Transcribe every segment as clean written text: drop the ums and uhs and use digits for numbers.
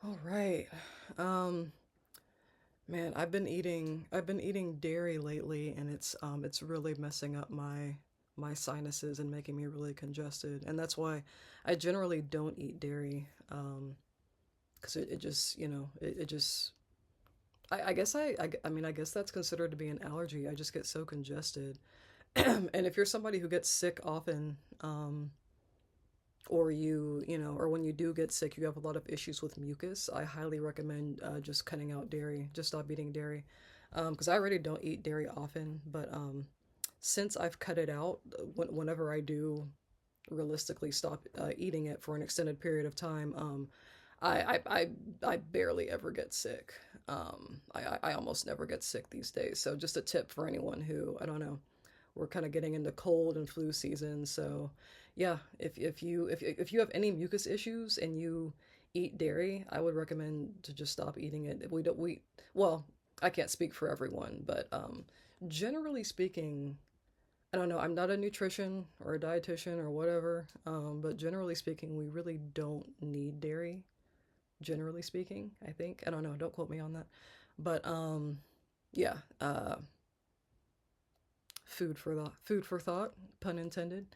All right. Um, Man, I've been eating dairy lately, and it's really messing up my sinuses and making me really congested. And that's why I generally don't eat dairy. 'Cause it just, it just I guess I mean, I guess that's considered to be an allergy. I just get so congested. And if you're somebody who gets sick often, or or when you do get sick, you have a lot of issues with mucus, I highly recommend just cutting out dairy. Just stop eating dairy. Because I already don't eat dairy often, but since I've cut it out, whenever I do realistically stop eating it for an extended period of time, I barely ever get sick. I almost never get sick these days. So just a tip for anyone who, I don't know, we're kind of getting into cold and flu season. So yeah, if you have any mucus issues and you eat dairy, I would recommend to just stop eating it. We don't we Well, I can't speak for everyone, but generally speaking, I don't know, I'm not a nutrition or a dietitian or whatever, but generally speaking, we really don't need dairy. Generally speaking, I think. I don't know, don't quote me on that. But yeah, food for thought, pun intended.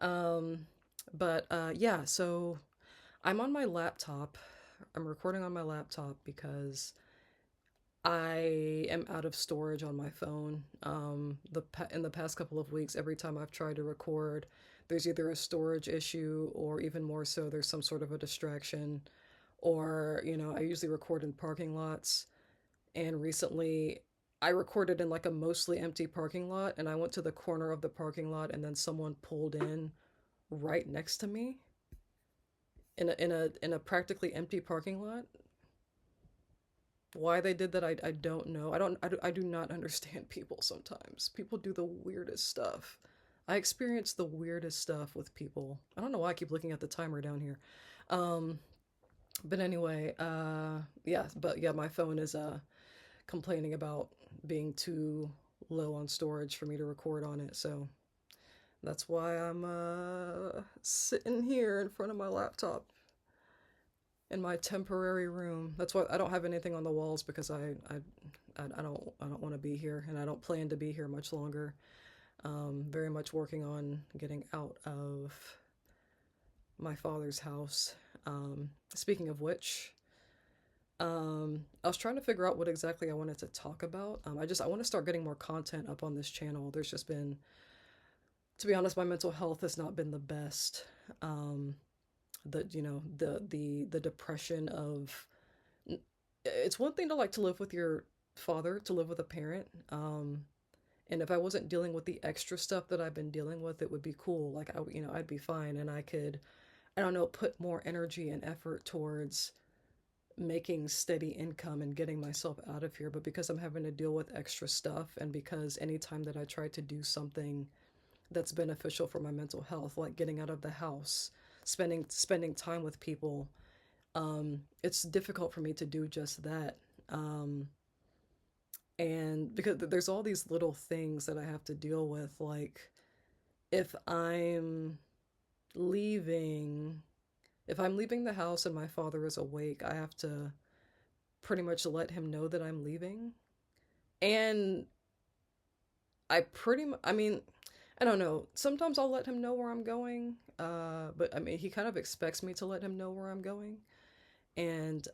Um, but yeah, so I'm on my laptop. I'm recording on my laptop because I am out of storage on my phone. In the past couple of weeks, every time I've tried to record, there's either a storage issue or even more so, there's some sort of a distraction. Or, I usually record in parking lots. And recently, I recorded in like a mostly empty parking lot, and I went to the corner of the parking lot, and then someone pulled in right next to me in a practically empty parking lot. Why they did that, I don't know. I do not understand people sometimes. People do the weirdest stuff. I experience the weirdest stuff with people. I don't know why I keep looking at the timer down here. Um, but anyway, yeah, my phone is complaining about being too low on storage for me to record on it. So that's why I'm sitting here in front of my laptop in my temporary room. That's why I don't have anything on the walls because I don't want to be here, and I don't plan to be here much longer. Very much working on getting out of my father's house. Speaking of which, I was trying to figure out what exactly I wanted to talk about. I want to start getting more content up on this channel. There's just been, to be honest, my mental health has not been the best. Um, the depression of, it's one thing to like to live with your father, to live with a parent. And if I wasn't dealing with the extra stuff that I've been dealing with, it would be cool. Like I'd be fine, and I could, I don't know, put more energy and effort towards making steady income and getting myself out of here. But because I'm having to deal with extra stuff, and because anytime that I try to do something that's beneficial for my mental health, like getting out of the house, spending time with people, it's difficult for me to do just that. Um, and because there's all these little things that I have to deal with, like if I'm leaving if I'm leaving the house and my father is awake, I have to pretty much let him know that I'm leaving. And I mean, I don't know. Sometimes I'll let him know where I'm going. But I mean, he kind of expects me to let him know where I'm going. And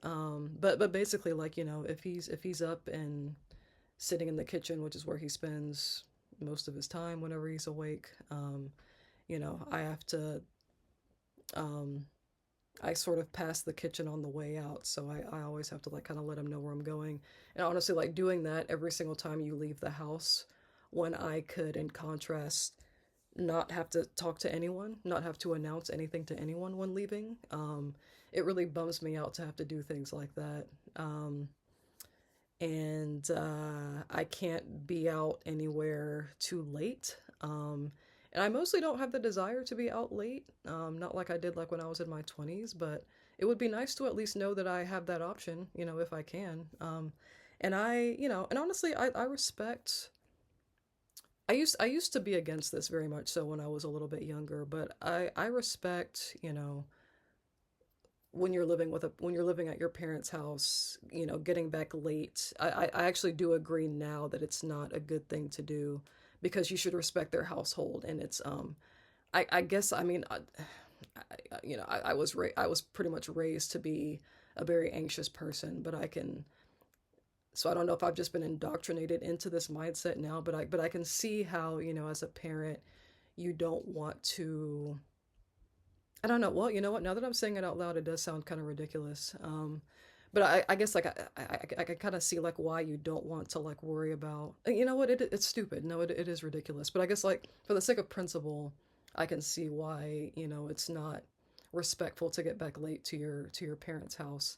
but basically, like, if he's up and sitting in the kitchen, which is where he spends most of his time whenever he's awake, I have to um I sort of pass the kitchen on the way out, so I always have to like kind of let him know where I'm going. And honestly, like doing that every single time you leave the house, when I could, in contrast, not have to talk to anyone, not have to announce anything to anyone when leaving. It really bums me out to have to do things like that. Um, and I can't be out anywhere too late. And I mostly don't have the desire to be out late, not like I did like when I was in my 20s, but it would be nice to at least know that I have that option, if I can. And honestly, I respect. I used to be against this very much so when I was a little bit younger, but I respect, when you're living with a when you're living at your parents' house, getting back late. I actually do agree now that it's not a good thing to do because you should respect their household. And it's I guess I mean I was pretty much raised to be a very anxious person, but I can so I don't know if I've just been indoctrinated into this mindset now, but I can see how, as a parent, you don't want to. I don't know. Well, you know what? Now that I'm saying it out loud, it does sound kind of ridiculous. But I guess like I can kind of see like why you don't want to like worry about. You know what? It's stupid. No, it is ridiculous. But I guess like for the sake of principle, I can see why it's not respectful to get back late to your parents' house,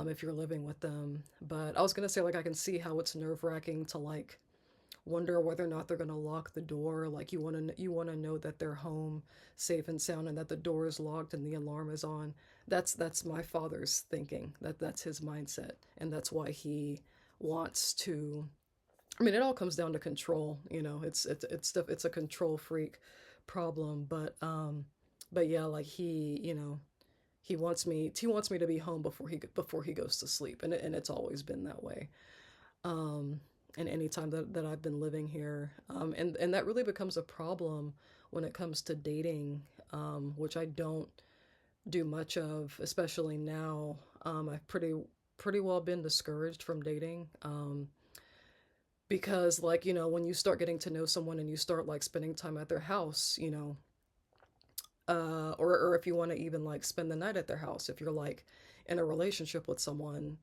if you're living with them. But I was gonna say like I can see how it's nerve-wracking to like wonder whether or not they're gonna lock the door. Like you want to know that they're home, safe and sound, and that the door is locked and the alarm is on. That's my father's thinking. That's his mindset, and that's why he wants to. I mean, it all comes down to control. It's a control freak problem. But yeah, like he wants me to be home before he goes to sleep, and it's always been that way. Um, and any time that I've been living here, and that really becomes a problem when it comes to dating, which I don't do much of, especially now. I've pretty well been discouraged from dating. Because like when you start getting to know someone and you start like spending time at their house, or if you want to even like spend the night at their house, if you're like in a relationship with someone,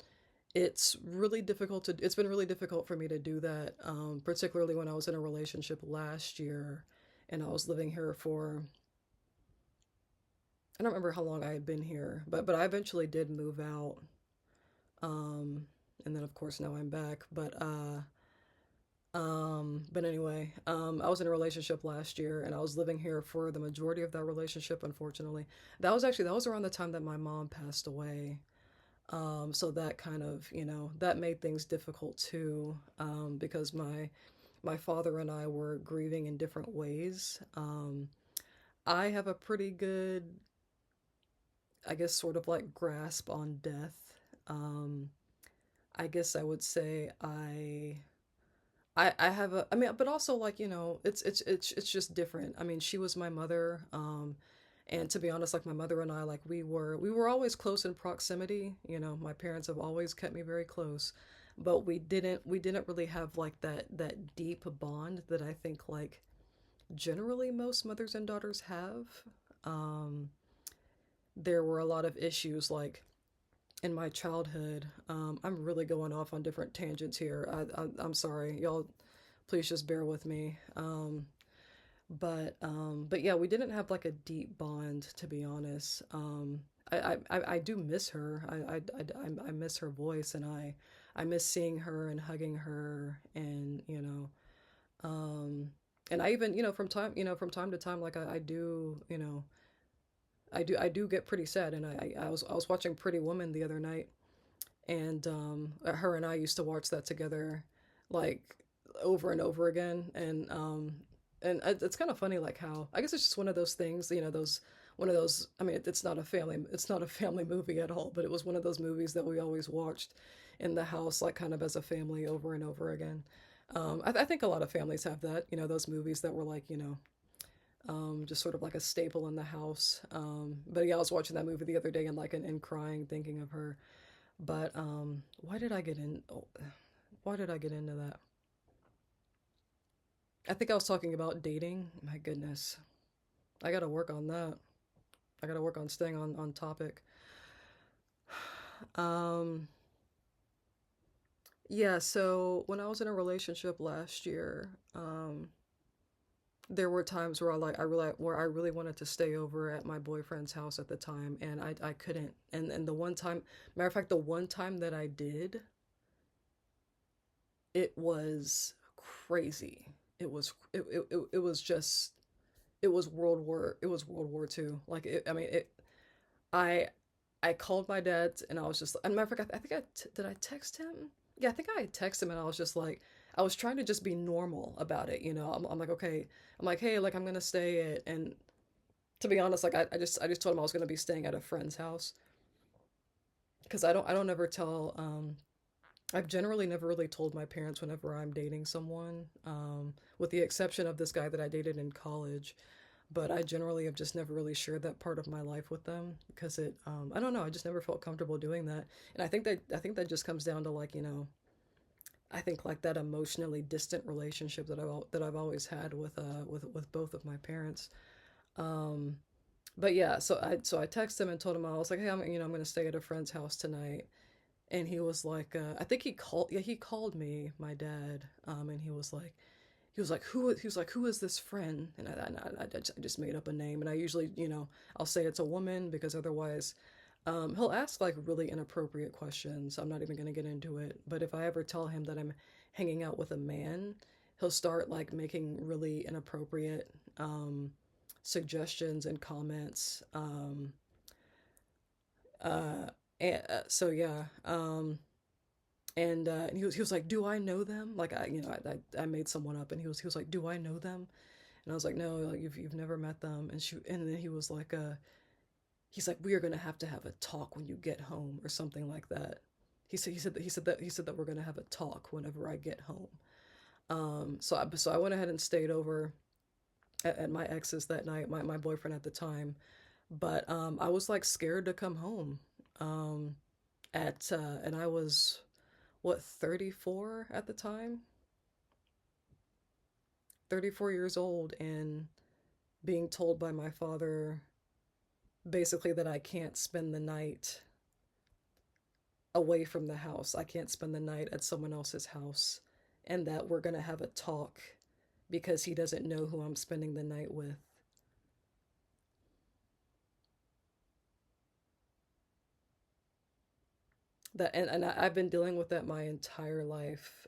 it's been really difficult for me to do that, particularly when I was in a relationship last year and I was living here for, I don't remember how long I had been here, but I eventually did move out. And then of course now I'm back. But anyway, I was in a relationship last year and I was living here for the majority of that relationship, unfortunately. That was around the time that my mom passed away. So that kind of, that made things difficult too, because my father and I were grieving in different ways. I have a pretty good, I guess, sort of like grasp on death. Um, I guess I would say I have a I mean but also like it's just different. I mean she was my mother, and to be honest, like my mother and I, like we were always close in proximity. My parents have always kept me very close, but we didn't really have like that deep bond that I think like generally most mothers and daughters have. um there were a lot of issues like in my childhood. I'm really going off on different tangents here. I'm sorry, y'all. Please just bear with me. But yeah, we didn't have like a deep bond, to be honest. I do miss her. I miss her voice, and I miss seeing her and hugging her, and and I even from time to time, like I do I do get pretty sad, and I was watching Pretty Woman the other night, and her and I used to watch that together, like over and over again, and it's kind of funny, like how I guess it's just one of those things, those one of those. I mean, it's not a family movie at all, but it was one of those movies that we always watched in the house, like kind of as a family over and over again. I think a lot of families have that, those movies that were like, just sort of like a staple in the house. But yeah, I was watching that movie the other day and like and crying, thinking of her. But why did I get into that? I think I was talking about dating. My goodness, I gotta work on that. I gotta work on staying on topic. Um, yeah. So when I was in a relationship last year, there were times where I really wanted to stay over at my boyfriend's house at the time, and I couldn't. And the one time, matter of fact, the one time that I did, it was crazy. It was just it was World War II. Like I mean I I called my dad and I was just, and matter of fact, I think did I text him? Yeah, I think I texted him and I was just like, I was trying to just be normal about it, I'm like, okay, I'm like, hey, like I'm gonna stay at, and to be honest, like I just told him I was gonna be staying at a friend's house, because I don't ever tell. I've generally never really told my parents whenever I'm dating someone, with the exception of this guy that I dated in college. But I generally have just never really shared that part of my life with them because I don't know, I just never felt comfortable doing that. And I think that just comes down to like, I think like that emotionally distant relationship that I've always had with both of my parents. Um, but yeah, so I texted him and told him I was like, hey, I'm gonna stay at a friend's house tonight, and he was like, I think he called me, my dad, and he was like, who is this friend? And I just made up a name, and I usually, I'll say it's a woman because otherwise, he'll ask like really inappropriate questions. I'm not even gonna get into it. But if I ever tell him that I'm hanging out with a man, he'll start like making really inappropriate suggestions and comments. Uh, so yeah. And he was like, "Do I know them?" Like I made someone up, and he was like, "Do I know them?" And I was like, "No, like you've never met them." And then he was like, he's like, "We are gonna have to have a talk when you get home," or something like that. He said that we're gonna have a talk whenever I get home. So I went ahead and stayed over at my ex's that night, my boyfriend at the time. But I was like scared to come home. Um, and I was what, 34 at the time, 34 years old, and being told by my father basically that I can't spend the night away from the house. I can't spend the night at someone else's house, and that we're going to have a talk because he doesn't know who I'm spending the night with. I've been dealing with that my entire life.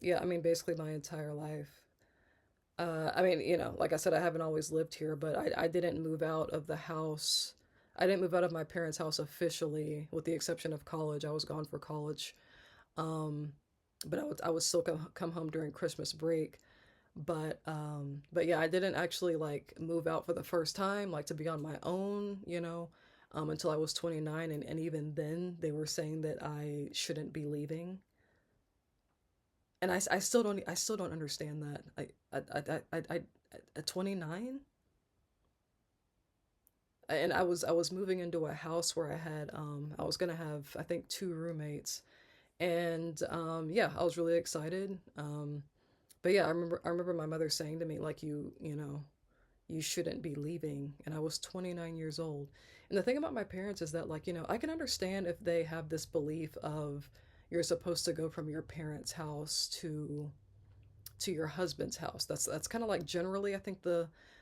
Yeah, I mean, basically my entire life. I mean, like I said, I haven't always lived here, but I didn't move out of the house. I didn't move out of my parents' house officially, with the exception of college. I was gone for college. Um, but I would still come home during Christmas break. But yeah, I didn't actually like move out for the first time, like to be on my own, until I was 29. And even then, they were saying that I shouldn't be leaving. And I still don't understand that. At 29, and I was moving into a house where I was gonna have, I think, two roommates, and yeah, I was really excited. But yeah, I remember my mother saying to me like, you shouldn't be leaving, and I was 29 years old. And the thing about my parents is that, like, I can understand if they have this belief of you're supposed to go from your parents' house to your husband's house. That's kind of like generally, I think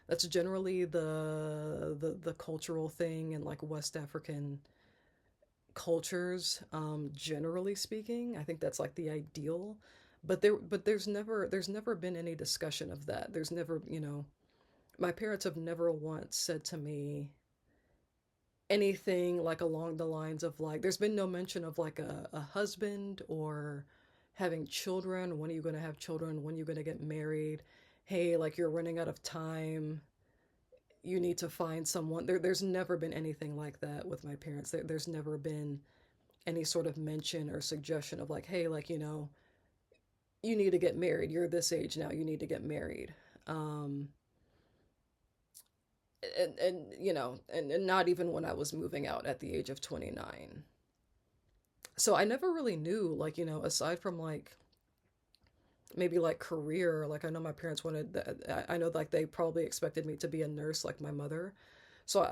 that's generally the cultural thing in like West African cultures, generally speaking. I think that's like the ideal. But there's never been any discussion of that. There's never, my parents have never once said to me anything like along the lines of like, there's been no mention of like a husband or having children. When are you going to have children? When are you going to get married? Hey, like you're running out of time. You need to find someone. There's never been anything like that with my parents. There's never been any sort of mention or suggestion of like, hey, like, you need to get married. You're this age now. You need to get married. Um, and not even when I was moving out at the age of 29. So I never really knew, like, aside from like maybe like career, like I know my parents wanted that. I know like they probably expected me to be a nurse like my mother. So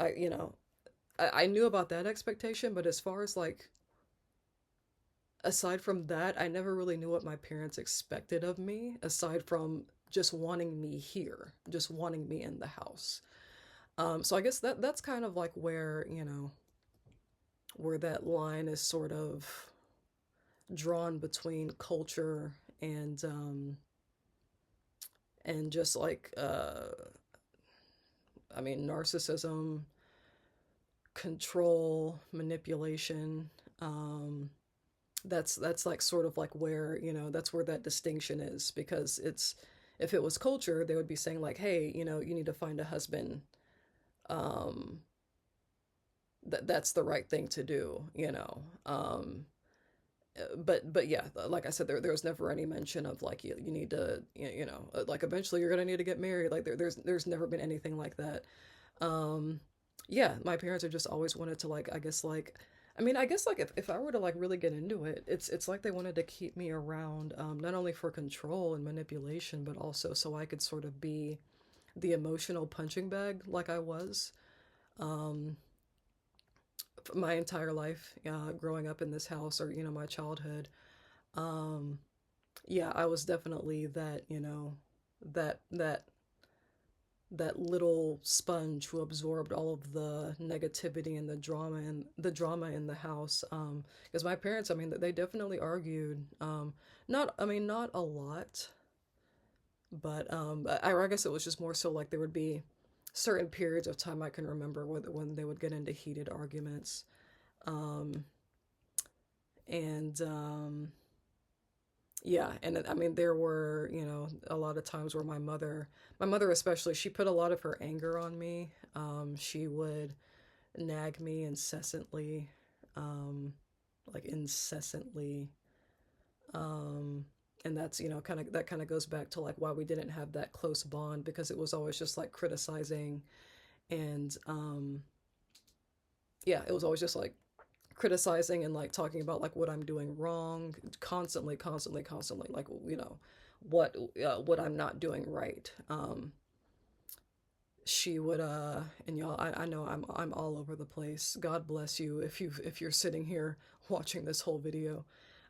I knew about that expectation, but as far as like aside from that, I never really knew what my parents expected of me aside from just wanting me here, just wanting me in the house. So I guess that's kind of like where, where that line is sort of drawn between culture and just like I mean narcissism, control, manipulation. That's like sort of like where, that's where that distinction is, because it's, if it was culture, they would be saying like, hey, you need to find a husband um that's the right thing to do, you know. But yeah, like I said, there was never any mention of like you need to, you know, like eventually you're gonna need to get married. Like there's never been anything like that. Um, yeah, my parents have just always wanted to like, I guess like, I mean, I guess like if I were to like really get into it, it's like they wanted to keep me around, not only for control and manipulation, but also so I could sort of be the emotional punching bag like I was. Um, my entire life, growing up in this house, or you know, my childhood. Um, yeah, I was definitely that, you know, that that that little sponge who absorbed all of the negativity and the drama in the house. Because my parents, I mean, they definitely argued. Not, I mean, not a lot, but I guess it was just more so like there would be certain periods of time I can remember when they would get into heated arguments. Um, and Yeah, and I mean there were, you know, a lot of times where my mother especially, she put a lot of her anger on me. She would nag me incessantly, um, like incessantly. Um, and that's, you know, kind of goes back to like why we didn't have that close bond, because it was always just like criticizing and yeah, it was always just like criticizing and like talking about like what I'm doing wrong constantly, constantly, constantly, like, you know, what I'm not doing right. She would and y'all, I know I'm all over the place. God bless you if you're sitting here watching this whole video.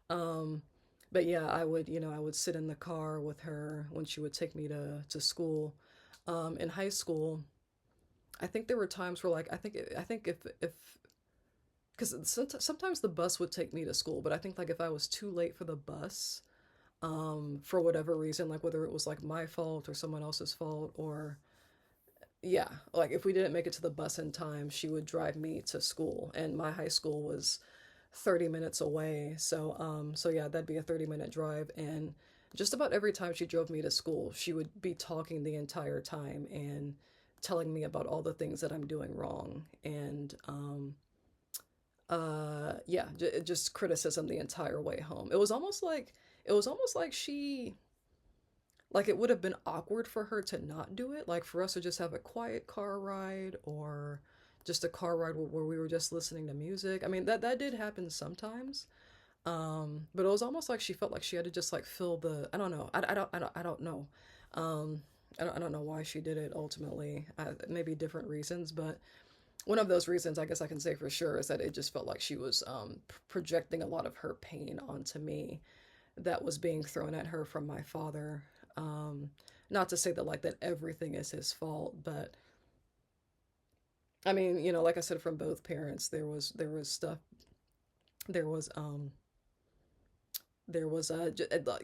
Um but yeah, I would, you know, I would sit in the car with her when she would take me to school. In high school, I think there were times where like I think if because sometimes the bus would take me to school, but I think like if I was too late for the bus, for whatever reason, like whether it was like my fault or someone else's fault, or yeah, like if we didn't make it to the bus in time, she would drive me to school, and my high school was 30 minutes away. So yeah, that'd be a 30-minute drive, and just about every time she drove me to school, she would be talking the entire time and telling me about all the things that I'm doing wrong, and yeah, just criticism the entire way home. It was almost like she, like it would have been awkward for her to not do it, like for us to just have a quiet car ride, or just a car ride where we were just listening to music. I mean, that did happen sometimes. But it was almost like she felt like she had to just like fill the, I don't know, I don't know. um I don't know why she did it ultimately. Maybe different reasons, but one of those reasons I guess I can say for sure is that it just felt like she was projecting a lot of her pain onto me that was being thrown at her from my father. Um, Not to say that like that everything is his fault, but I mean, you know, like I said, from both parents, there was stuff, there was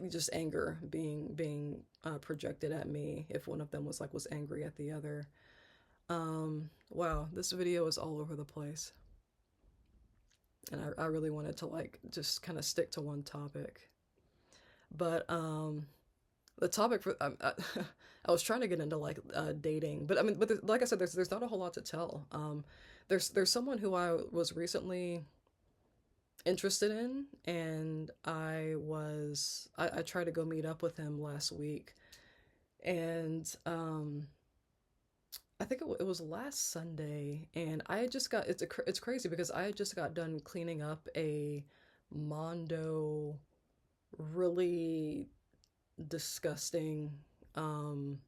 just anger being projected at me if one of them was angry at the other. Wow, this video is all over the place, and I really wanted to like just kind of stick to one topic. But the topic for I was trying to get into like dating, but I mean, but like I said, there's not a whole lot to tell. There's someone who I was recently interested in, and I tried to go meet up with him last week, and I think it was last Sunday, and I had just got it's crazy because I had just got done cleaning up a Mondo really disgusting, um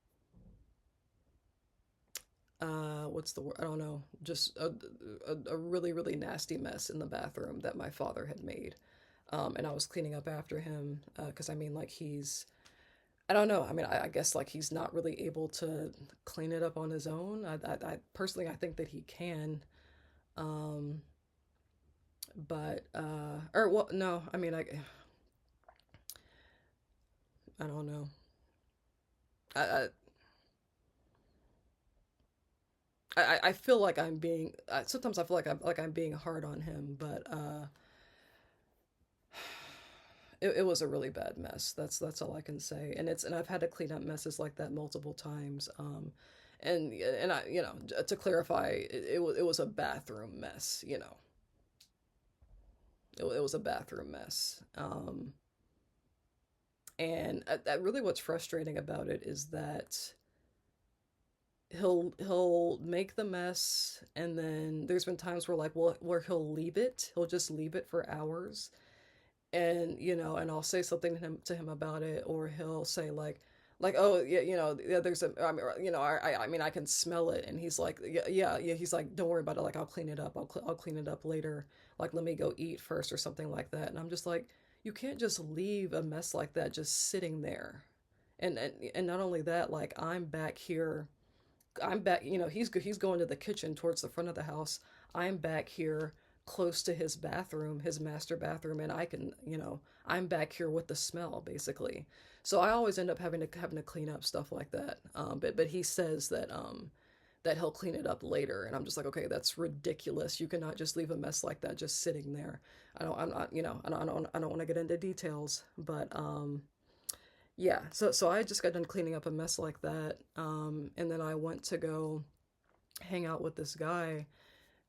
what's the word, I don't know, just a really really nasty mess in the bathroom that my father had made. And I was cleaning up after him, because I mean like he's, I don't know, I mean I guess like he's not really able to clean it up on his own. I personally I think that he can, um but or well, no, I mean I don't know. I I feel like I'm being, sometimes I feel like I'm being hard on him, but it was a really bad mess. That's all I can say. And I've had to clean up messes like that multiple times. And I, to clarify, it was a bathroom mess. It was a bathroom mess. And that really what's frustrating about it is that he'll make the mess, and then there's been times where, like, where he'll leave it. He'll just leave it for hours, and and I'll say something to him about it, or he'll say like, oh yeah, yeah, there's a, I mean, I mean, I can smell it, and he's like, yeah, yeah, yeah, he's like, don't worry about it, like, I'll clean it up, I'll clean it up later, like, let me go eat first or something like that. And I'm just like, you can't just leave a mess like that just sitting there. And not only that, like, I'm back, he's going to the kitchen towards the front of the house. I'm back here close to his bathroom, his master bathroom, and I'm back here with the smell basically. So I always end up having to clean up stuff like that. But he says that he'll clean it up later, and I'm just like, okay, that's ridiculous. You cannot just leave a mess like that just sitting there. I'm not, I don't want to get into details, but yeah, so I just got done cleaning up a mess like that, and then I went to go hang out with this guy,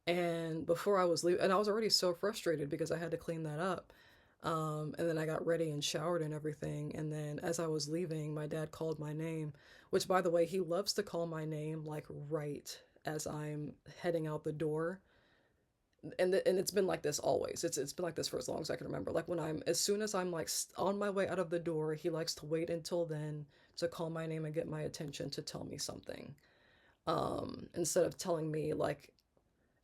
and before I was leaving, and I was already so frustrated because I had to clean that up, and then I got ready and showered and everything, and then as I was leaving, my dad called my name, which, by the way, he loves to call my name like right as I'm heading out the door, and it's been like this always. It's been like this for as long as I can remember. Like, as soon as I'm like on my way out of the door, he likes to wait until then to call my name and get my attention to tell me something. Instead of telling me like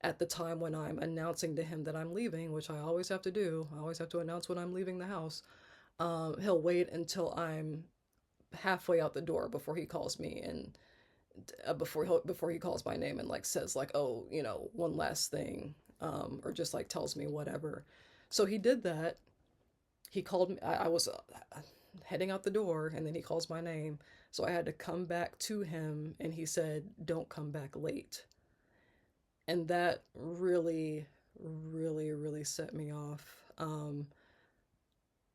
at the time when I'm announcing to him that I'm leaving, which I always have to do. I always have to announce when I'm leaving the house. He'll wait until I'm halfway out the door before he calls me, and before he calls my name and like says like, oh, one last thing, or just like tells me whatever. So he did that. He called me. I was heading out the door, and then he calls my name. So I had to come back to him, and he said, "Don't come back late." And that really, really, really set me off.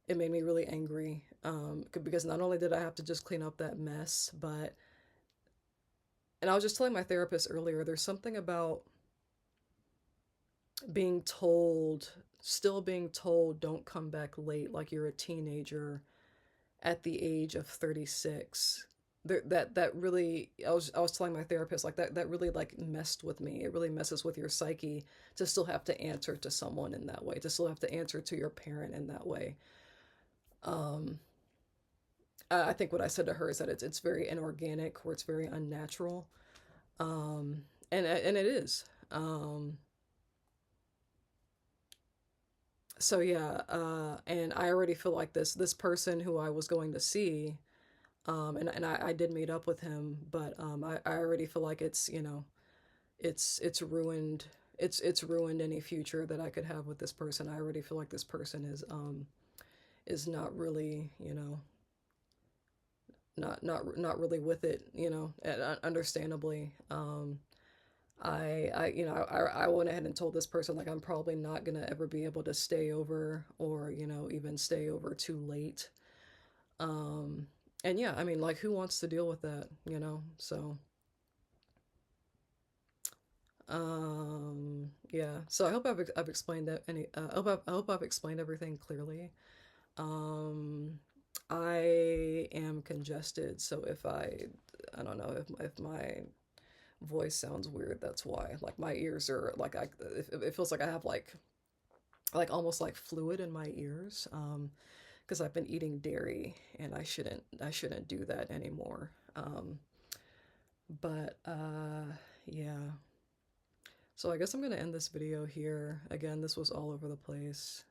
It made me really angry, because not only did I have to just clean up that mess, but, and I was just telling my therapist earlier, there's something about being told, still being told, don't come back late, like you're a teenager at the age of 36. That really, I was telling my therapist, like, that really like messed with me. It really messes with your psyche to still have to answer to someone in that way, to still have to answer to your parent in that way. Um, I think what I said to her is that it's very inorganic, or it's very unnatural. And it is. So yeah, and I already feel like this person who I was going to see, and I did meet up with him, but I already feel like it's ruined, it's ruined any future that I could have with this person. I already feel like this person is not really, not really with it, understandably. I went ahead and told this person, like, I'm probably not gonna ever be able to stay over, or even stay over too late. Um, and yeah, I mean, like, who wants to deal with that? So, yeah. So I hope I've explained that I hope I've explained everything clearly. Um, I am congested, so I don't know if my voice sounds weird, that's why. Like, my ears are like, it feels like I have like almost like fluid in my ears, because I've been eating dairy, and I shouldn't do that anymore. But yeah. So I guess I'm gonna end this video here. Again, this was all over the place.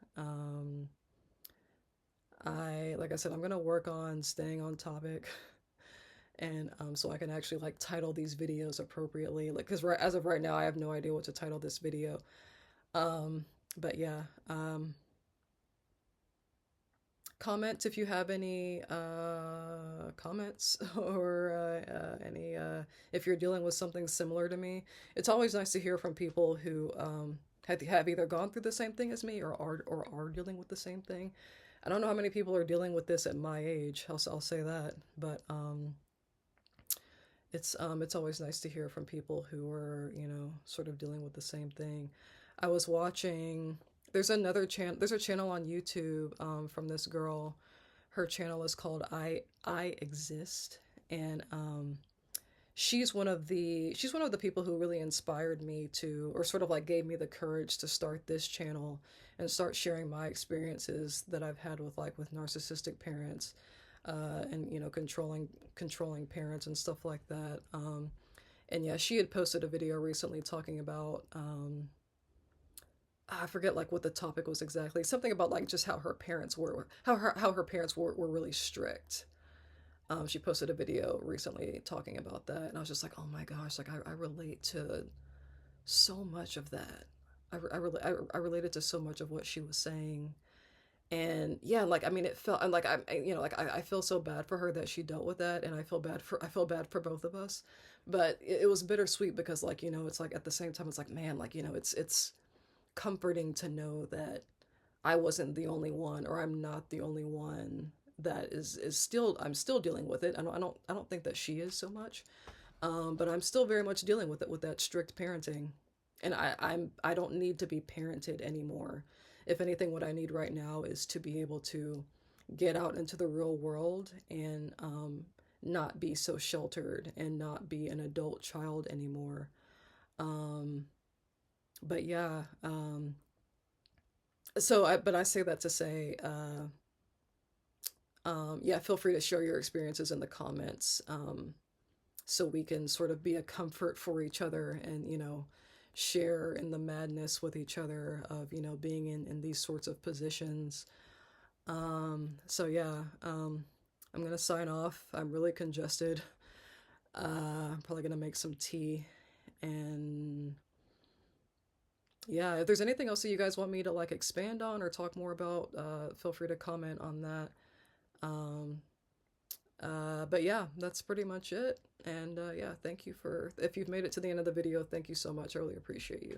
Like I said, I'm gonna work on staying on topic, and so I can actually like title these videos appropriately. Like, because as of right now, I have no idea what to title this video. Um, but yeah, comment if you have any comments, or any if you're dealing with something similar to me. It's always nice to hear from people who have either gone through the same thing as me, or are dealing with the same thing. I don't know how many people are dealing with this at my age. I'll say that, but It's always nice to hear from people who are, you know, sort of dealing with the same thing. I was watching, there's a channel on YouTube from this girl. Her channel is called I Exist, and she's one of the people who really inspired me to, or sort of like gave me the courage to start this channel and start sharing my experiences that I've had with with narcissistic parents, and you know, controlling parents and stuff like that. And yeah, she had posted a video recently talking about I forget like what the topic was exactly. Something about like just how her parents were, how her parents were really strict. She posted a video recently talking about that, and I was just like, oh my gosh, like I relate to so much of that. I related to so much of what she was saying, and yeah, like I mean, it felt like you know, like I feel so bad for her that she dealt with that, and I feel bad for both of us, but it was bittersweet because like you know, it's like at the same time, it's like man, like you know, it's comforting to know that I wasn't the only one, or I'm not the only one that is still I'm still dealing with it. I don't think that she is so much, but I'm still very much dealing with it with that strict parenting, and I don't need to be parented anymore. If anything, what I need right now is to be able to get out into the real world and not be so sheltered and not be an adult child anymore. Um, but yeah, but I say that to say, yeah, feel free to share your experiences in the comments, so we can sort of be a comfort for each other and, you know, share in the madness with each other of, you know, being in these sorts of positions. So yeah, I'm gonna sign off. I'm really congested. I'm probably gonna make some tea, and yeah, if there's anything else that you guys want me to like expand on or talk more about, feel free to comment on that. Um, but yeah, that's pretty much it. And yeah, thank you for, if you've made it to the end of the video, thank you so much. I really appreciate you.